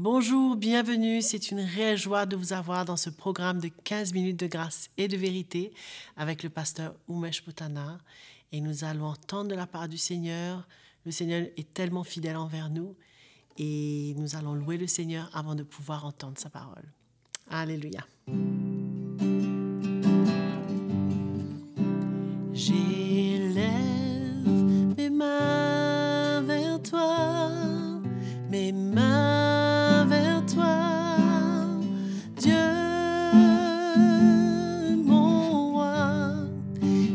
Bonjour, bienvenue. C'est une réelle joie de vous avoir dans ce programme de 15 minutes de grâce et de vérité avec le pasteur Umesh Putana. Et nous allons entendre de la part du Seigneur. Le Seigneur est tellement fidèle envers nous et nous allons louer le Seigneur avant de pouvoir entendre sa parole. Alléluia. J'élève mes mains vers toi, mes mains vers toi, Dieu mon roi.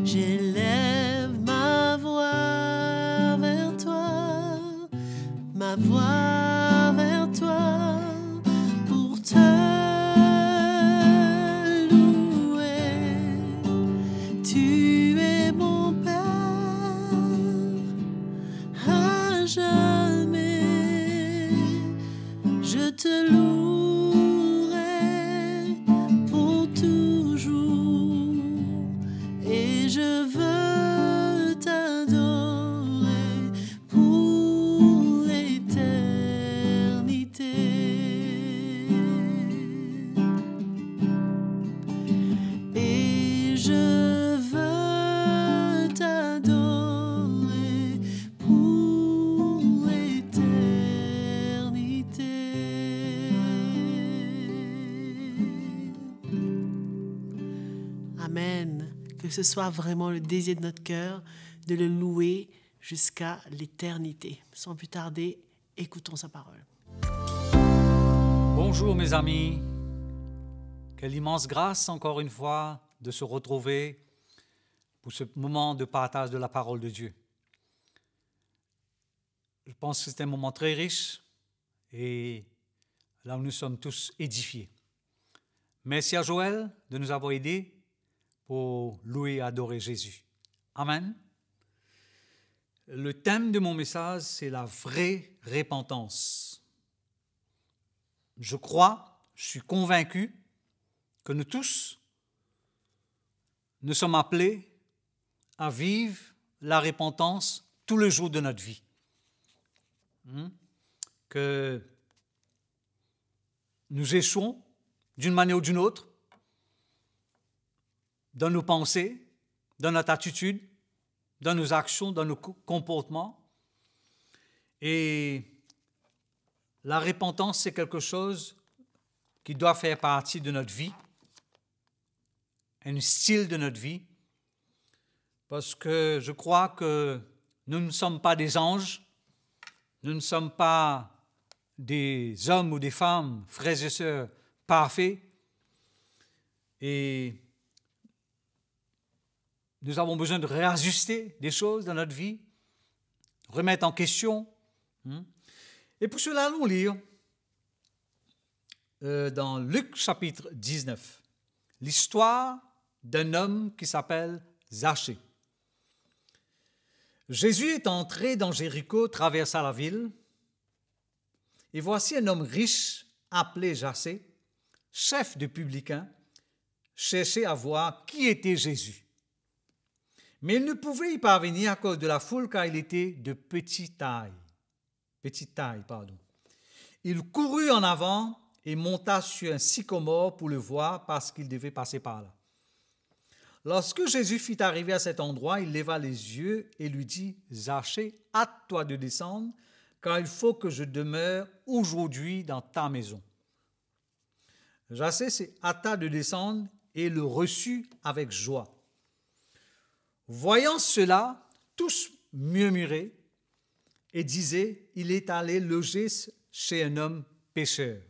J'élève ma voix vers toi, ma voix vers toi, pour te louer. Tu es mon Père à jamais. Je te louerai pour toujours et je veux t'adorer pour l'éternité. Et je veux t'adorer pour l'éternité. Amen. Que ce soit vraiment le désir de notre cœur de le louer jusqu'à l'éternité. Sans plus tarder, écoutons sa parole. Bonjour mes amis, quelle immense grâce encore une fois de se retrouver pour ce moment de partage de la parole de Dieu. Je pense que c'est un moment très riche et là où nous sommes tous édifiés. Merci à Joël de nous avoir aidés pour louer et adorer Jésus. Amen. Le thème de mon message, c'est la vraie repentance. Je crois, je suis convaincu que nous tous, nous sommes appelés à vivre la repentance tous les jours de notre vie. Que nous échouons d'une manière ou d'une autre dans nos pensées, dans notre attitude, dans nos actions, dans nos comportements. Et la repentance, c'est quelque chose qui doit faire partie de notre vie, un style de notre vie, parce que je crois que nous ne sommes pas des anges, nous ne sommes pas des hommes ou des femmes, frères et sœurs, parfaits, et nous avons besoin de réajuster des choses dans notre vie, remettre en question. Et pour cela, allons lire dans Luc chapitre 19, l'histoire d'un homme qui s'appelle Zachée. Jésus est entré dans Jéricho, traversa la ville, et voici un homme riche appelé Zachée, chef de publicains, cherchait à voir qui était Jésus. Mais il ne pouvait y parvenir à cause de la foule, car il était de petite taille. Il courut en avant et monta sur un sycomore pour le voir parce qu'il devait passer par là. Lorsque Jésus fut arrivé à cet endroit, il leva les yeux et lui dit « Zachée, hâte-toi de descendre, car il faut que je demeure aujourd'hui dans ta maison. » Zachée s'est hâta de descendre et le reçut avec joie. Voyant cela, tous murmuraient et disaient « Il est allé loger chez un homme pécheur. »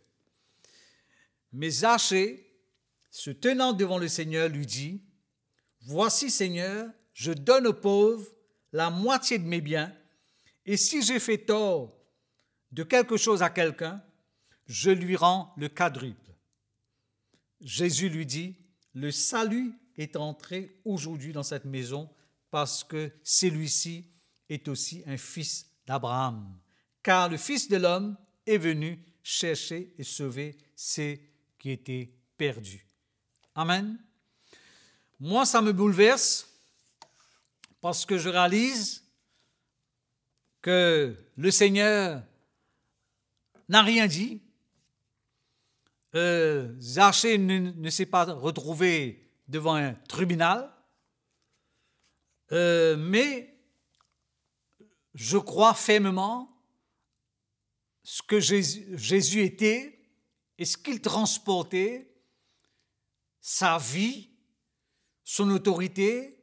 Mais Zachée, se tenant devant le Seigneur, lui dit « Voici, Seigneur, je donne aux pauvres la moitié de mes biens, et si j'ai fait tort de quelque chose à quelqu'un, je lui rends le quadruple. » Jésus lui dit « Le salut est entré aujourd'hui dans cette maison parce que celui-ci est aussi un fils d'Abraham. Car le Fils de l'homme est venu chercher et sauver ceux qui étaient perdus. » Amen. Moi, ça me bouleverse parce que je réalise que le Seigneur n'a rien dit, Zachée ne s'est pas retrouvé devant un tribunal, mais je crois fermement ce que Jésus était et ce qu'il transportait, sa vie, son autorité,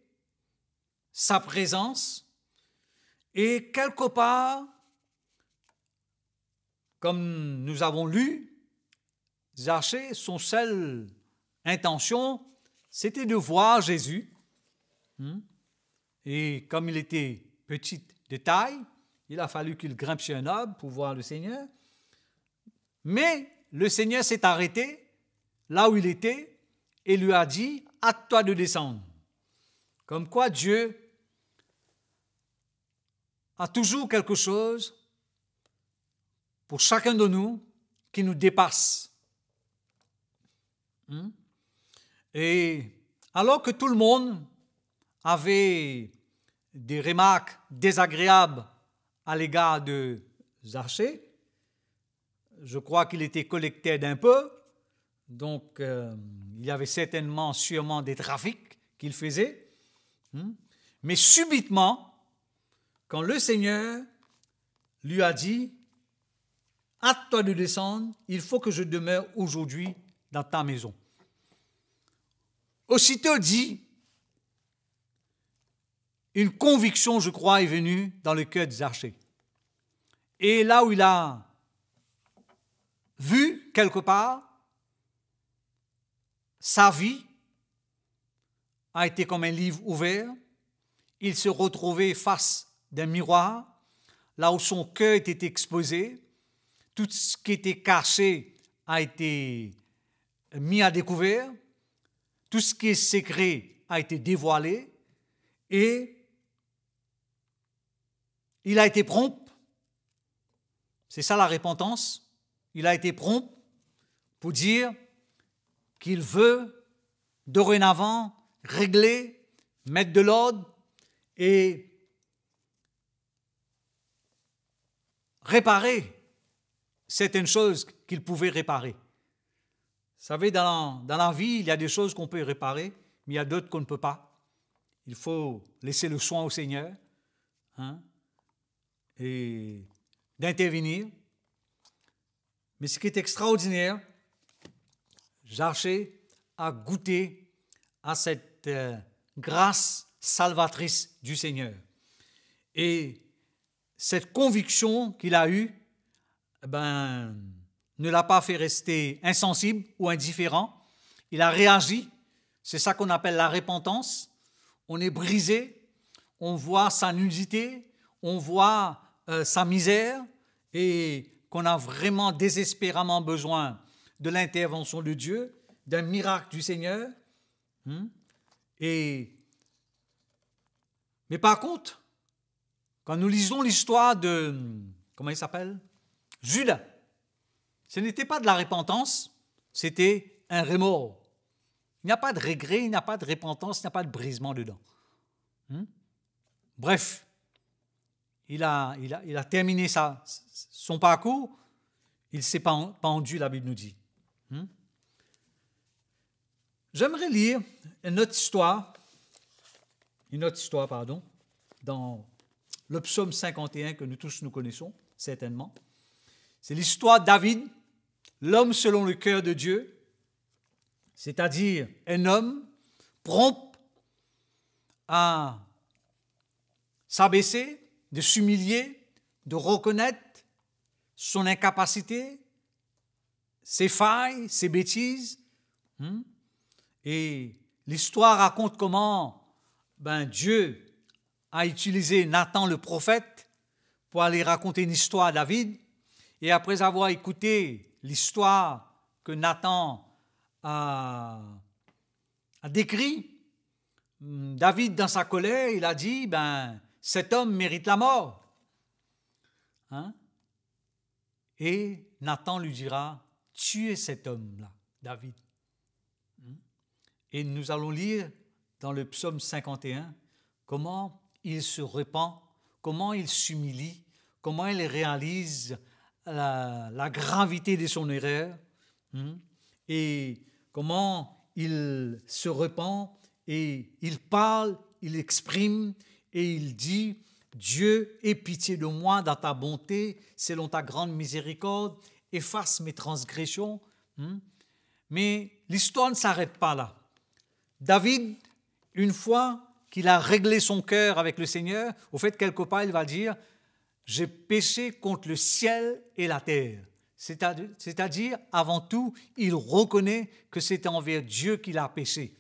sa présence. Et quelque part, comme nous avons lu, Zachée, son seule intention, c'était de voir Jésus. Et comme il était petit de taille, il a fallu qu'il grimpe sur un arbre pour voir le Seigneur. Mais le Seigneur s'est arrêté là où il était et lui a dit « Hâte-toi de descendre ». Comme quoi Dieu a toujours quelque chose pour chacun de nous qui nous dépasse. Et alors que tout le monde avait des remarques désagréables à l'égard de Zachée, je crois qu'il était collecteur d'impôts, donc il y avait sûrement des trafics qu'il faisait. Mais subitement, quand le Seigneur lui a dit « Hâte-toi de descendre, il faut que je demeure aujourd'hui dans ta maison ». Aussitôt dit, une conviction, je crois, est venue dans le cœur de Zachée. Et là où il a vu, quelque part, sa vie a été comme un livre ouvert. Il se retrouvait face d'un miroir, là où son cœur était exposé. Tout ce qui était caché a été mis à découvert. Tout ce qui est secret a été dévoilé. Et il a été prompt. C'est ça la repentance. Il a été prompt pour dire qu'il veut dorénavant régler, mettre de l'ordre et réparer certaines choses qu'il pouvait réparer. Vous savez, dans la vie, il y a des choses qu'on peut réparer, mais il y a d'autres qu'on ne peut pas. Il faut laisser le soin au Seigneur et d'intervenir. Mais ce qui est extraordinaire, Zachée a goûté à cette grâce salvatrice du Seigneur. Et cette conviction qu'il a eue, ne l'a pas fait rester insensible ou indifférent. Il a réagi. C'est ça qu'on appelle la repentance. On est brisé, on voit sa nudité, on voit sa misère et qu'on a vraiment désespérément besoin de l'intervention de Dieu, d'un miracle du Seigneur. Mais par contre, quand nous lisons l'histoire de, comment il s'appelle ? Judas, ce n'était pas de la repentance, c'était un remords. Il n'y a pas de regret, il n'y a pas de repentance, il n'y a pas de brisement dedans. Bref, il a terminé son parcours, il s'est pendu, la Bible nous dit. J'aimerais lire une autre histoire, dans le psaume 51 que nous tous nous connaissons, certainement. C'est l'histoire de David, l'homme selon le cœur de Dieu, c'est-à-dire un homme prompt à s'abaisser, de s'humilier, de reconnaître son incapacité, ses failles, ses bêtises. Et l'histoire raconte comment Dieu a utilisé Nathan le prophète pour aller raconter une histoire à David. Et après avoir écouté l'histoire que Nathan a décrit, David, dans sa colère, il a dit, cet homme mérite la mort. Et Nathan lui dira, tuez cet homme-là, David. Et nous allons lire dans le psaume 51 comment il se repent, comment il s'humilie, comment il réalise la gravité de son erreur. et comment il se repent et il parle, il exprime et il dit « Dieu, aie pitié de moi dans ta bonté, selon ta grande miséricorde, efface mes transgressions. » Mais l'histoire ne s'arrête pas là. David, une fois qu'il a réglé son cœur avec le Seigneur, au fait, quelque part, il va dire « J'ai péché contre le ciel et la terre. » C'est-à-dire, avant tout, il reconnaît que c'est envers Dieu qu'il a péché.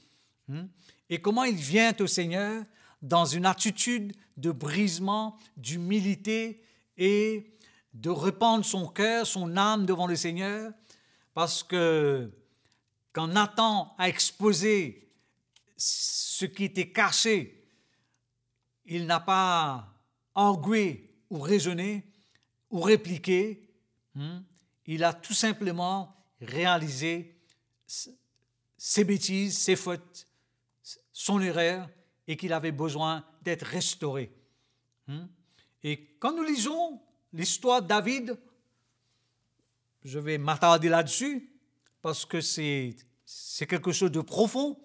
Et comment il vient au Seigneur dans une attitude de brisement, d'humilité et de répandre son cœur, son âme devant le Seigneur, parce que quand Nathan a exposé ce qui était caché, il n'a pas argué ou raisonné ou répliqué, il a tout simplement réalisé ses bêtises, ses fautes, son erreur, et qu'il avait besoin d'être restauré. Et quand nous lisons l'histoire de David, je vais m'attarder là-dessus, parce que c'est quelque chose de profond.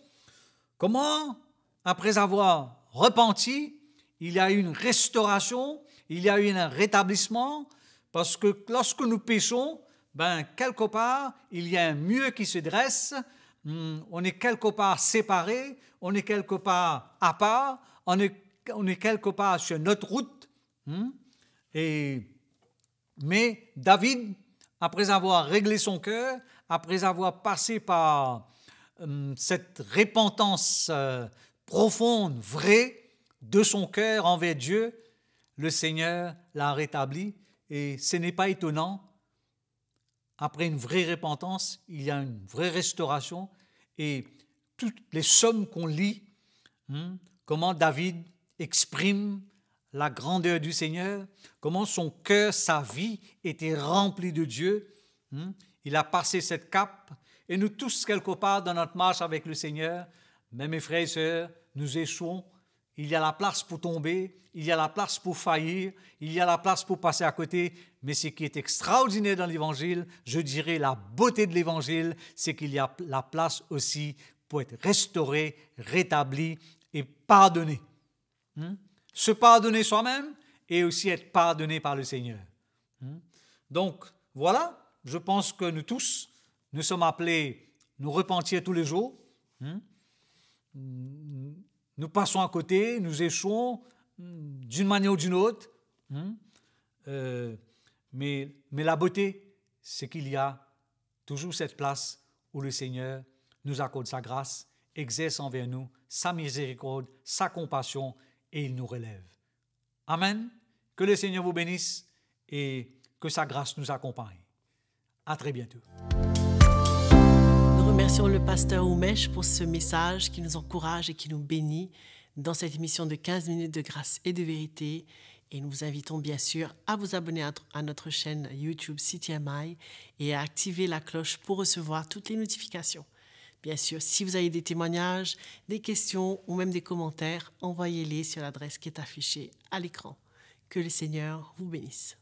Comment, après avoir repenti, il y a eu une restauration, il y a eu un rétablissement, parce que lorsque nous péchons, quelque part, il y a un mur qui se dresse, on est quelque part séparé, on est quelque part à part, on est quelque part sur notre route. Mais David, après avoir réglé son cœur, après avoir passé par cette repentance profonde, vraie, de son cœur envers Dieu, le Seigneur l'a rétabli. Et ce n'est pas étonnant. Après une vraie repentance, il y a une vraie restauration. Et toutes les psaumes qu'on lit, comment David exprime la grandeur du Seigneur, comment son cœur, sa vie était remplie de Dieu. Il a passé cette cape. Et nous tous, quelque part, dans notre marche avec le Seigneur, même mes frères et sœurs, nous échouons. Il y a la place pour tomber, il y a la place pour faillir, il y a la place pour passer à côté. Mais ce qui est extraordinaire dans l'Évangile, je dirais la beauté de l'Évangile, c'est qu'il y a la place aussi pour être restauré, rétabli et pardonné. Se pardonner soi-même et aussi être pardonné par le Seigneur. Donc, voilà, je pense que nous tous, nous sommes appelés à nous repentir tous les jours. Nous passons à côté, nous échouons d'une manière ou d'une autre. Mais la beauté, c'est qu'il y a toujours cette place où le Seigneur nous accorde sa grâce, exerce envers nous sa miséricorde, sa compassion, et il nous relève. Amen. Que le Seigneur vous bénisse et que sa grâce nous accompagne. À très bientôt. Nous remercions le pasteur Oumesh pour ce message qui nous encourage et qui nous bénit dans cette émission de 15 minutes de grâce et de vérité. Et nous vous invitons bien sûr à vous abonner à notre chaîne YouTube CTMI et à activer la cloche pour recevoir toutes les notifications. Bien sûr, si vous avez des témoignages, des questions ou même des commentaires, envoyez-les sur l'adresse qui est affichée à l'écran. Que le Seigneur vous bénisse.